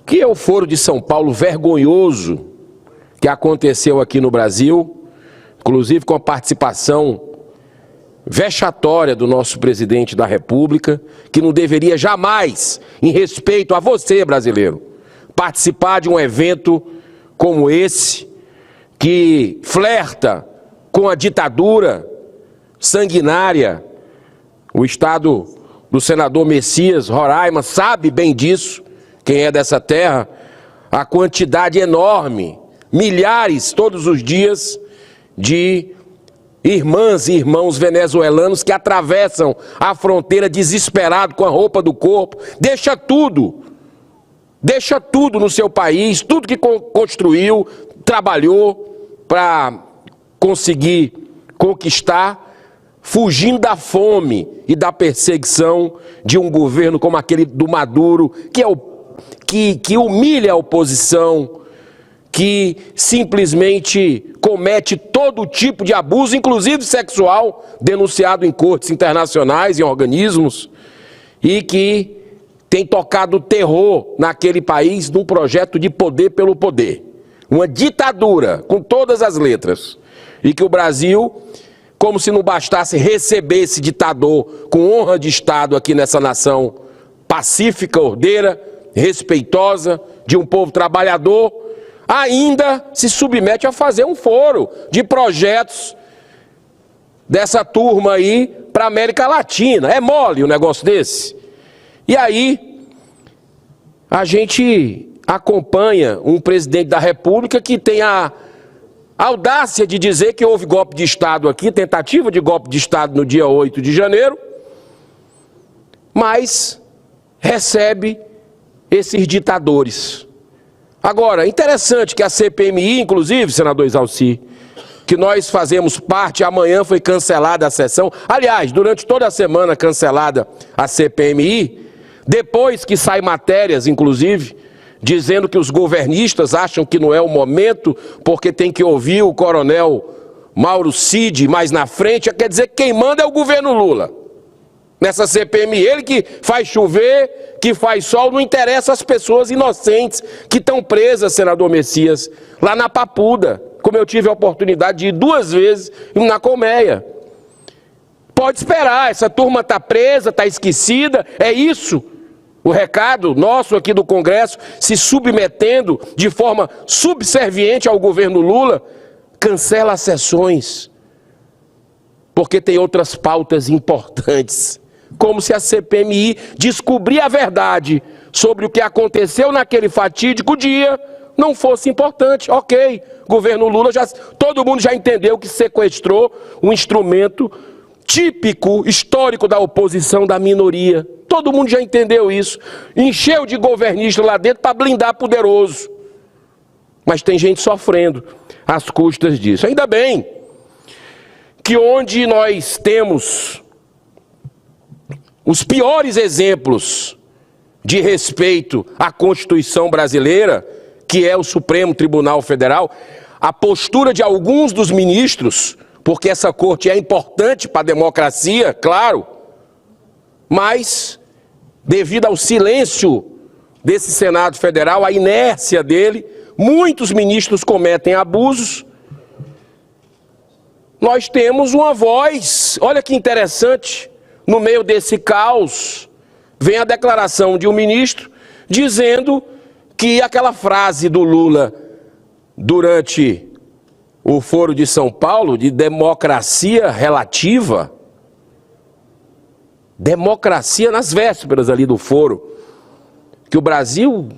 que é o Foro de São Paulo vergonhoso que aconteceu aqui no Brasil, inclusive com a participação vexatória do nosso presidente da República, que não deveria jamais, em respeito a você, brasileiro, participar de um evento como esse, que flerta com a ditadura sanguinária. O estado do senador Messias, Roraima, sabe bem disso, quem é dessa terra, a quantidade enorme, milhares todos os dias, de irmãs e irmãos venezuelanos que atravessam a fronteira desesperado com a roupa do corpo, deixa tudo no seu país, tudo que construiu, trabalhou para conseguir conquistar, fugindo da fome e da perseguição de um governo como aquele do Maduro, que humilha a oposição, que simplesmente comete todo tipo de abuso, inclusive sexual, denunciado em cortes internacionais, em organismos, e que tem tocado terror naquele país num projeto de poder pelo poder. Uma ditadura, com todas as letras. E que o Brasil, como se não bastasse receber esse ditador com honra de Estado aqui nessa nação pacífica, ordeira, respeitosa, de um povo trabalhador, ainda se submete a fazer um foro de projetos dessa turma aí para a América Latina. É mole um negócio desse? E aí, a gente acompanha um presidente da República que tem a audácia de dizer que houve golpe de Estado aqui, tentativa de golpe de Estado no dia 8 de janeiro, mas recebe esses ditadores. Agora, interessante que a CPMI, inclusive, senador Exalci, que nós fazemos parte, amanhã foi cancelada a sessão, aliás, durante toda a semana cancelada a CPMI, depois que saem matérias, inclusive, dizendo que os governistas acham que não é o momento, porque tem que ouvir o coronel Mauro Cid mais na frente, quer dizer que quem manda é o governo Lula. Nessa CPMI, ele que faz chover, que faz sol, não interessa as pessoas inocentes que estão presas, senador Messias, lá na Papuda, como eu tive a oportunidade de ir 2 vezes na colmeia. Pode esperar, essa turma está presa, está esquecida, é isso. O recado nosso aqui do Congresso, se submetendo de forma subserviente ao governo Lula, cancela as sessões, porque tem outras pautas importantes. Como se a CPMI descobrir a verdade sobre o que aconteceu naquele fatídico dia não fosse importante. Ok, governo Lula, todo mundo já entendeu que sequestrou um instrumento típico, histórico da oposição, da minoria. Todo mundo já entendeu isso. Encheu de governista lá dentro para blindar poderoso. Mas tem gente sofrendo às custas disso. Ainda bem que onde nós temos os piores exemplos de respeito à Constituição brasileira, que é o Supremo Tribunal Federal, a postura de alguns dos ministros, porque essa corte é importante para a democracia, claro, mas devido ao silêncio desse Senado Federal, a inércia dele, muitos ministros cometem abusos. Nós temos uma voz, olha que interessante, no meio desse caos, vem a declaração de um ministro dizendo que aquela frase do Lula durante o Foro de São Paulo, de democracia relativa, democracia nas vésperas ali do foro, que o Brasil,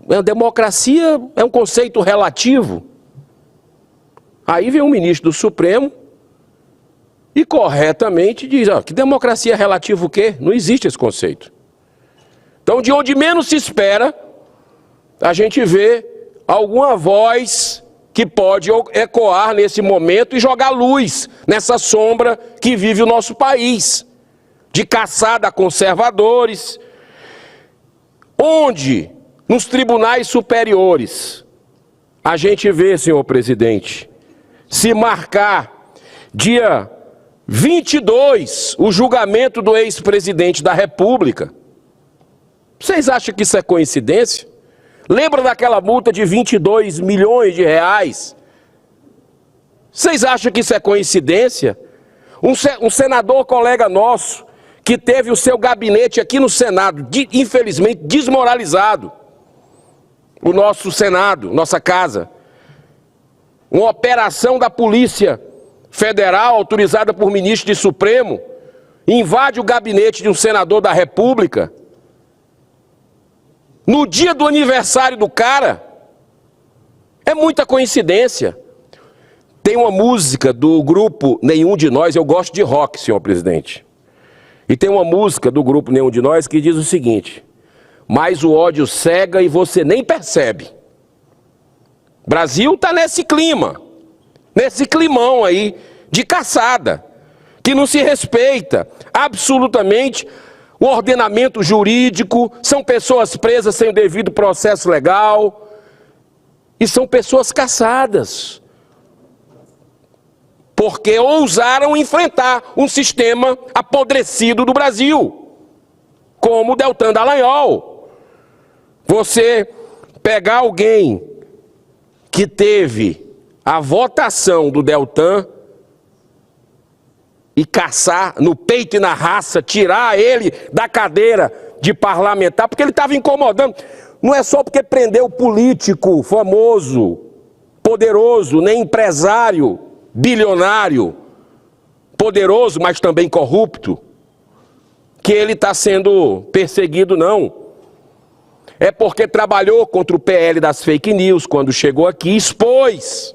a democracia é um conceito relativo. Aí vem um ministro do Supremo e corretamente diz, ó, que democracia relativa o quê? Não existe esse conceito. Então, de onde menos se espera, a gente vê alguma voz que pode ecoar nesse momento e jogar luz nessa sombra que vive o nosso país, de caçada a conservadores, onde, nos tribunais superiores, a gente vê, senhor presidente, se marcar dia 22 o julgamento do ex-presidente da República. Vocês acham que isso é coincidência? Lembra daquela multa de 22 milhões de reais? Vocês acham que isso é coincidência? Um senador colega nosso, que teve o seu gabinete aqui no Senado, infelizmente desmoralizado, o nosso Senado, nossa casa, uma operação da Polícia Federal, autorizada por ministro de Supremo, invade o gabinete de um senador da República, no dia do aniversário do cara. É muita coincidência. Tem uma música do grupo Nenhum de Nós, eu gosto de rock, senhor presidente. E tem uma música do grupo Nenhum de Nós que diz o seguinte: mas o ódio cega e você nem percebe. Brasil está nesse clima, nesse climão aí de caçada, que não se respeita absolutamente o ordenamento jurídico, são pessoas presas sem o devido processo legal, e são pessoas caçadas, porque ousaram enfrentar um sistema apodrecido do Brasil, como o Deltan Dallagnol. Você pegar alguém que teve a votação do Deltan e caçar no peito e na raça, tirar ele da cadeira de parlamentar, porque ele estava incomodando. Não é só porque prendeu político famoso, poderoso, nem empresário, bilionário, poderoso, mas também corrupto, que ele está sendo perseguido, não. É porque trabalhou contra o PL das fake news, quando chegou aqui, expôs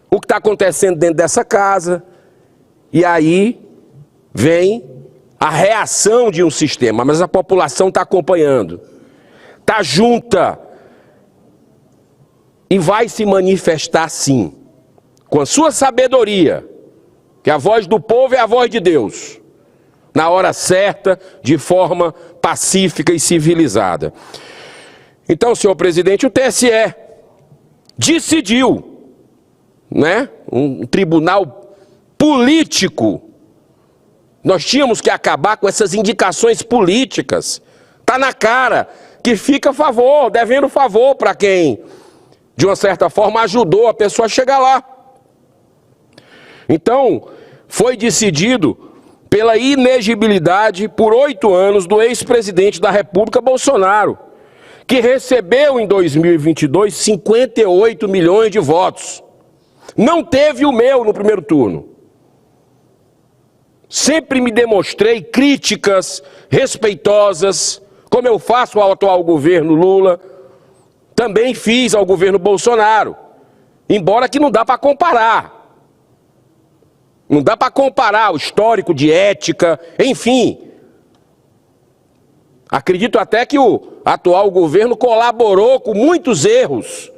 o que está acontecendo dentro dessa casa, e aí vem a reação de um sistema, mas a população está acompanhando, está junta, e vai se manifestar sim, com a sua sabedoria, que a voz do povo é a voz de Deus, na hora certa, de forma pacífica e civilizada. Então, senhor presidente, o TSE decidiu, né, um tribunal político, nós tínhamos que acabar com essas indicações políticas, está na cara que fica favor, devendo favor para quem, de uma certa forma, ajudou a pessoa a chegar lá. Então, foi decidido pela inegibilidade por 8 anos do ex-presidente da República, Bolsonaro, que recebeu em 2022 58 milhões de votos. Não teve o meu no primeiro turno. Sempre me demonstrei críticas respeitosas, como eu faço ao atual governo Lula, também fiz ao governo Bolsonaro, embora que não dá para comparar. Não dá para comparar o histórico de ética, enfim. Acredito até que o atual governo colaborou com muitos erros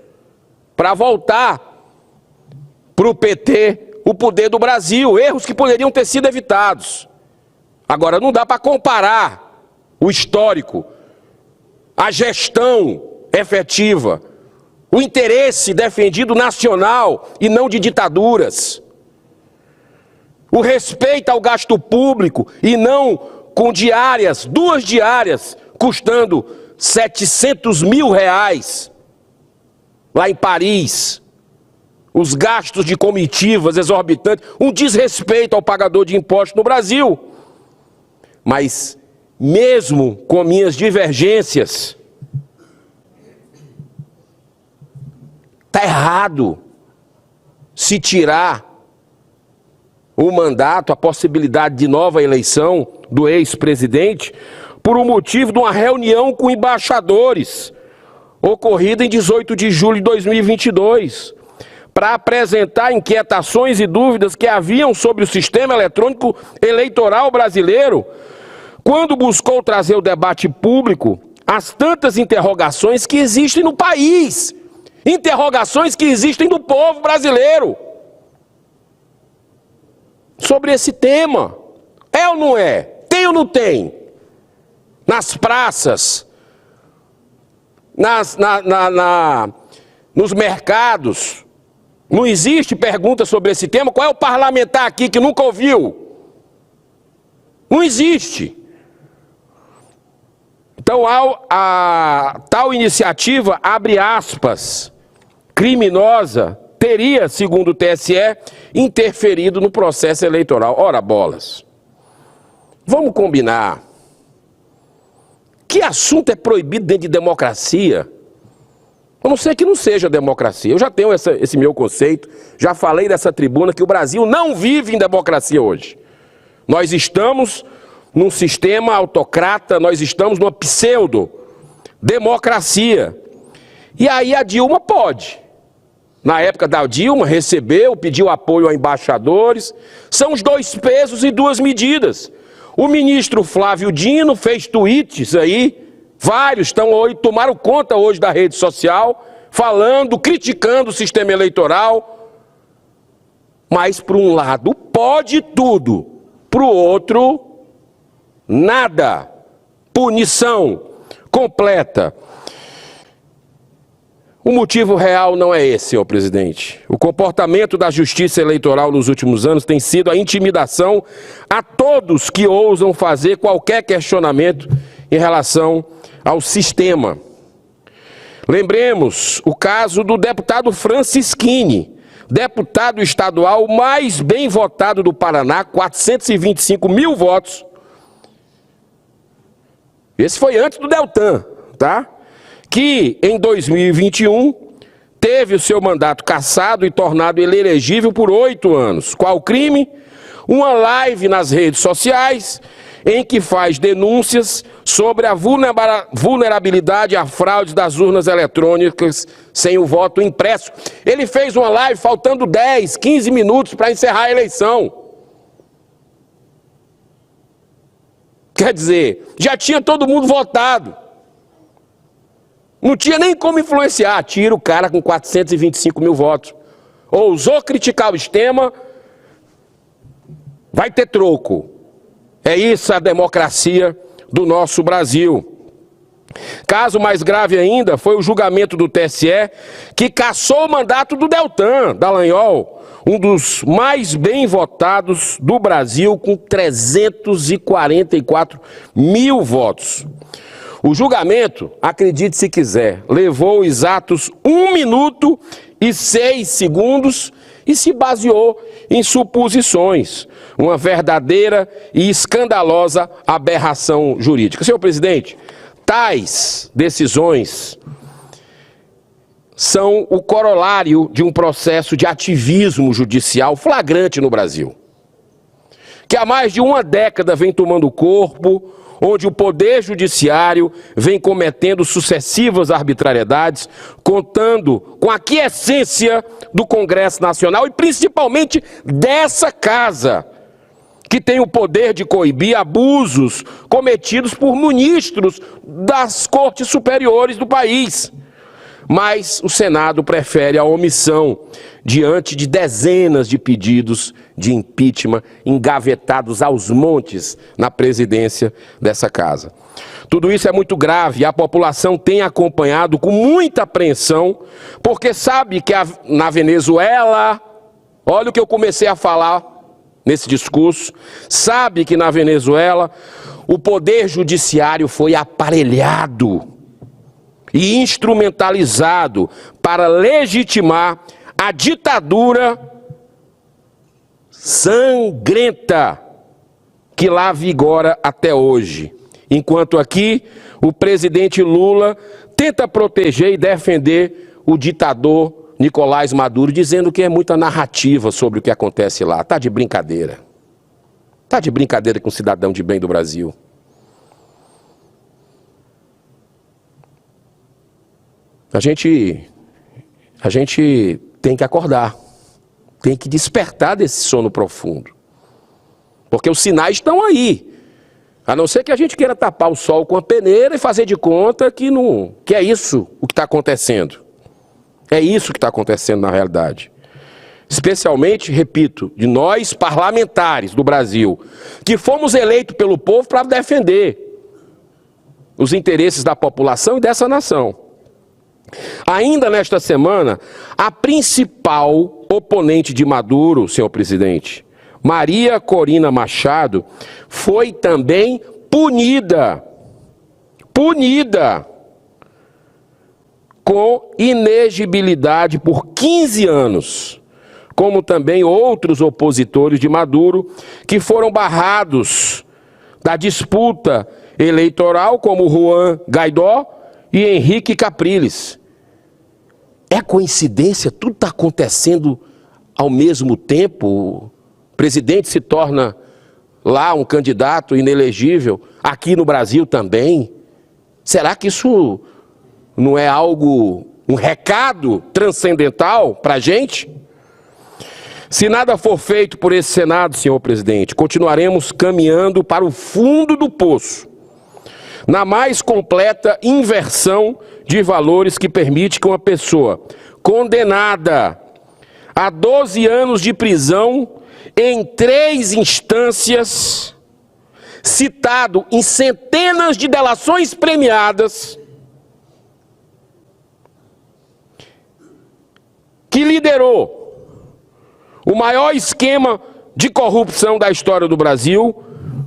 para voltar para o PT o poder do Brasil, erros que poderiam ter sido evitados. Agora, não dá para comparar o histórico, a gestão efetiva, o interesse defendido nacional e não de ditaduras, o respeito ao gasto público e não com diárias, 2 diárias, custando 700 mil reais, lá em Paris, os gastos de comitivas exorbitantes, um desrespeito ao pagador de impostos no Brasil. Mas, mesmo com minhas divergências, está errado se tirar o mandato, a possibilidade de nova eleição do ex-presidente, por um motivo de uma reunião com embaixadores, ocorrida em 18 de julho de 2022, para apresentar inquietações e dúvidas que haviam sobre o sistema eletrônico eleitoral brasileiro, quando buscou trazer o debate público as tantas interrogações que existem no país, interrogações que existem do povo brasileiro, sobre esse tema. É ou não é? Tem ou não tem? Nas praças, nos mercados, não existe pergunta sobre esse tema? Qual é o parlamentar aqui que nunca ouviu? Não existe. Então, a tal iniciativa, abre aspas, criminosa, teria, segundo o TSE, interferido no processo eleitoral. Ora, bolas. Vamos combinar. Que assunto é proibido dentro de democracia? A não ser que não seja democracia. Eu já tenho esse meu conceito, já falei dessa tribuna que o Brasil não vive em democracia hoje. Nós estamos num sistema autocrata, nós estamos numa pseudo-democracia. E aí a Dilma pode. Na época da Dilma, recebeu, pediu apoio a embaixadores. São os 2 pesos e 2 medidas. O ministro Flávio Dino fez tweets aí, vários tomaram conta hoje da rede social, falando, criticando o sistema eleitoral. Mas, por um lado, pode tudo. Para o outro, nada. Punição completa. O motivo real não é esse, senhor presidente. O comportamento da justiça eleitoral nos últimos anos tem sido a intimidação a todos que ousam fazer qualquer questionamento em relação ao sistema. Lembremos o caso do deputado Francisquini, deputado estadual mais bem votado do Paraná, 425 mil votos. Esse foi antes do Deltan, tá? Que em 2021 teve o seu mandato cassado e tornado inelegível por 8 anos. Qual crime? Uma live nas redes sociais em que faz denúncias sobre a vulnerabilidade à fraude das urnas eletrônicas sem o voto impresso. Ele fez uma live faltando 10, 15 minutos para encerrar a eleição. Quer dizer, já tinha todo mundo votado. Não tinha nem como influenciar. Tira o cara com 425 mil votos. Ousou criticar o sistema, vai ter troco. É isso a democracia do nosso Brasil. Caso mais grave ainda foi o julgamento do TSE, que cassou o mandato do Deltan Dallagnol, um dos mais bem votados do Brasil, com 344 mil votos. O julgamento, acredite se quiser, levou exatos 1 minuto e 6 segundos e se baseou em suposições. Uma verdadeira e escandalosa aberração jurídica. Senhor presidente, tais decisões são o corolário de um processo de ativismo judicial flagrante no Brasil, que há mais de uma década vem tomando corpo, onde o Poder Judiciário vem cometendo sucessivas arbitrariedades, contando com a aquiescência do Congresso Nacional e principalmente dessa Casa, que tem o poder de coibir abusos cometidos por ministros das Cortes Superiores do país. Mas o Senado prefere a omissão diante de dezenas de pedidos de impeachment engavetados aos montes na presidência dessa casa. Tudo isso é muito grave e a população tem acompanhado com muita apreensão, porque sabe que na Venezuela, olha o que eu comecei a falar nesse discurso, sabe que na Venezuela o poder judiciário foi aparelhado e instrumentalizado para legitimar a ditadura sangrenta que lá vigora até hoje. Enquanto aqui, o presidente Lula tenta proteger e defender o ditador Nicolás Maduro, dizendo que é muita narrativa sobre o que acontece lá. Tá de brincadeira. Tá de brincadeira com o cidadão de bem do Brasil. A gente tem que acordar, tem que despertar desse sono profundo, porque os sinais estão aí, a não ser que a gente queira tapar o sol com a peneira e fazer de conta que é isso o que está acontecendo. É isso que está acontecendo na realidade. Especialmente, repito, de nós parlamentares do Brasil, que fomos eleitos pelo povo para defender os interesses da população e dessa nação. Ainda nesta semana, a principal oponente de Maduro, senhor presidente, Maria Corina Machado, foi também punida punida com inegibilidade por 15 anos, como também outros opositores de Maduro que foram barrados da disputa eleitoral, como Juan Guaidó e Henrique Capriles. É coincidência? Tudo está acontecendo ao mesmo tempo? O presidente se torna lá um candidato inelegível, aqui no Brasil também. Será que isso não é algo, um recado transcendental para a gente? Se nada for feito por esse Senado, senhor presidente, continuaremos caminhando para o fundo do poço, na mais completa inversão de valores que permite que uma pessoa condenada a 12 anos de prisão em 3 instâncias, citado em centenas de delações premiadas, que liderou o maior esquema de corrupção da história do Brasil,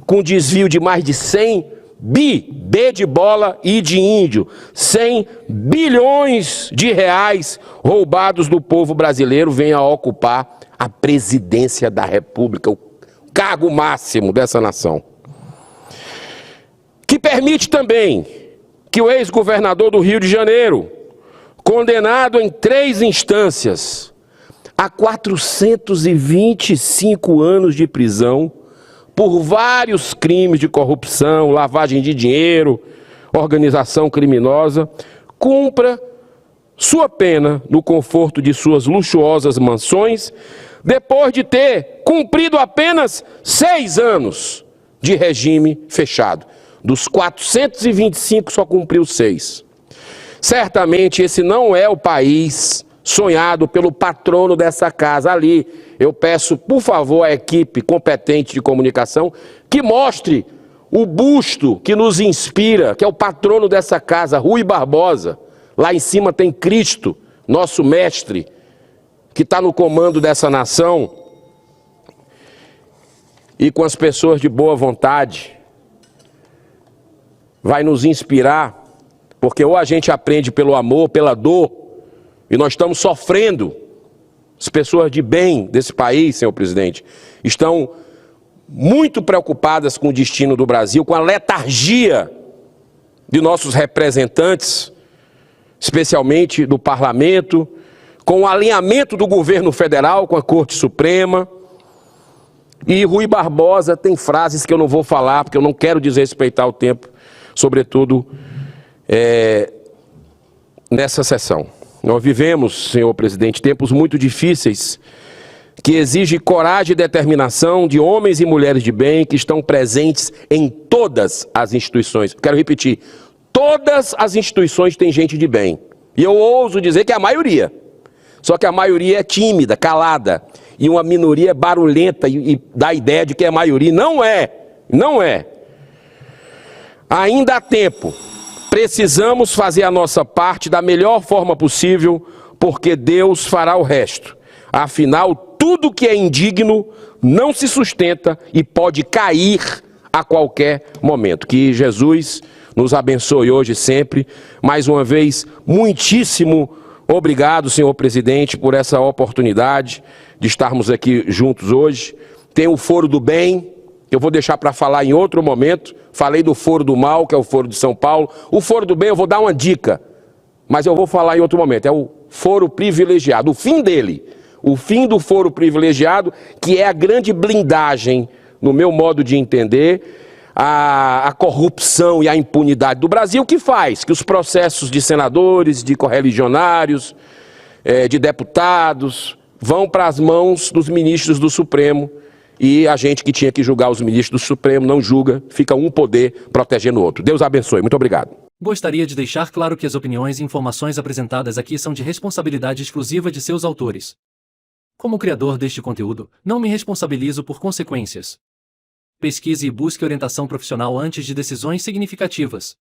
com desvio de mais de 100 B de bola e de índio, 100 bilhões de reais roubados do povo brasileiro, venha a ocupar a presidência da República, o cargo máximo dessa nação. Que permite também que o ex-governador do Rio de Janeiro, condenado em 3 instâncias a 425 anos de prisão, por vários crimes de corrupção, lavagem de dinheiro, organização criminosa, cumpra sua pena no conforto de suas luxuosas mansões, depois de ter cumprido apenas 6 anos de regime fechado. Dos 425, só cumpriu 6. Certamente esse não é o país sonhado pelo patrono dessa casa ali. Eu peço, por favor, à equipe competente de comunicação que mostre o busto que nos inspira, que é o patrono dessa casa, Rui Barbosa. Lá em cima tem Cristo, nosso mestre, que está no comando dessa nação. E com as pessoas de boa vontade, vai nos inspirar, porque ou a gente aprende pelo amor, pela dor, e nós estamos sofrendo. As pessoas de bem desse país, senhor presidente, estão muito preocupadas com o destino do Brasil, com a letargia de nossos representantes, especialmente do parlamento, com o alinhamento do governo federal com a Corte Suprema. E Rui Barbosa tem frases que eu não vou falar, porque eu não quero desrespeitar o tempo, sobretudo nessa sessão. Nós vivemos, senhor presidente, tempos muito difíceis, que exigem coragem e determinação de homens e mulheres de bem que estão presentes em todas as instituições. Quero repetir, todas as instituições têm gente de bem. E eu ouso dizer que é a maioria. Só que a maioria é tímida, calada. E uma minoria é barulhenta e dá a ideia de que é a maioria. Não é. Não é. Ainda há tempo. Precisamos fazer a nossa parte da melhor forma possível, porque Deus fará o resto. Afinal, tudo que é indigno não se sustenta e pode cair a qualquer momento. Que Jesus nos abençoe hoje e sempre. Mais uma vez, muitíssimo obrigado, senhor presidente, por essa oportunidade de estarmos aqui juntos hoje. Tem o Foro do Bem, que eu vou deixar para falar em outro momento. Falei do Foro do Mal, que é o Foro de São Paulo. O Foro do Bem eu vou dar uma dica, mas eu vou falar em outro momento. É o Foro Privilegiado, o fim dele. O fim do Foro Privilegiado, que é a grande blindagem, no meu modo de entender, a corrupção e a impunidade do Brasil, que faz que os processos de senadores, de correligionários, de deputados, vão para as mãos dos ministros do Supremo, e a gente que tinha que julgar os ministros do Supremo não julga, fica um poder protegendo o outro. Deus abençoe. Muito obrigado. Gostaria de deixar claro que as opiniões e informações apresentadas aqui são de responsabilidade exclusiva de seus autores. Como criador deste conteúdo, não me responsabilizo por consequências. Pesquise e busque orientação profissional antes de decisões significativas.